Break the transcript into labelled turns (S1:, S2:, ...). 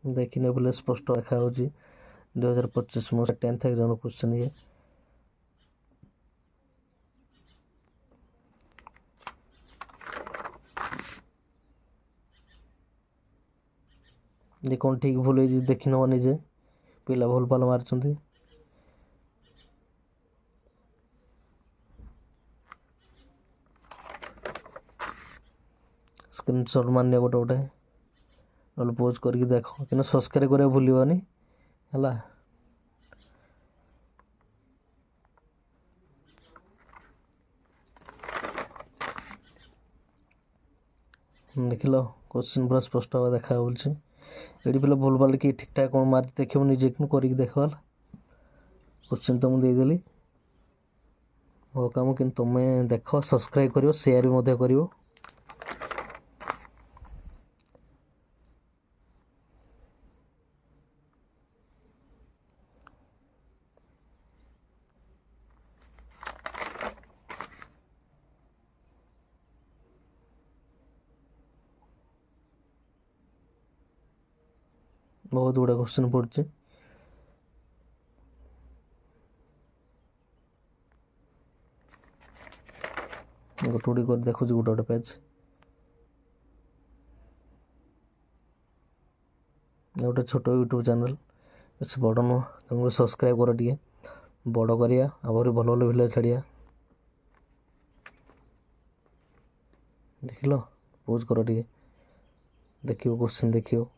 S1: देखने बोले स्पष्ट देखा 2025 मसीहा 10th एग्जाम क्वेश्चन ये ये कौन ठीक भूल है देखी नवा निजे पिला भूल भाल मार्चंती स्क्रीनशॉट मारने गोटे गोटे नल पोज करके देख कि सब्सक्राइब करा भूलनी है देख लो क्वेश्चन पूरा स्पष्ट भाव देखा बोलছি एडी पिला भूल भाल कि ठीक ठाक कौन मार्क देखो निजे करके देख क्वेश्चन तो मुझे देदेली वो काम कि तुम्हें देख सब्सक्राइब करियो शेयर भी मध्य करियो बहुत गुड़ा क्वेश्चन पड़े गोटे गोटे कर देखुच गोटे गोटे पेज गोटे छोट यूट्यूब चैनल बेस बड़ नुह तुमको सब्सक्राइब कर टे बड़ करिया आहुरी भल भल भिडियो छाड़िया देख लो पोज कर टे देखियो क्वेश्चन देखियो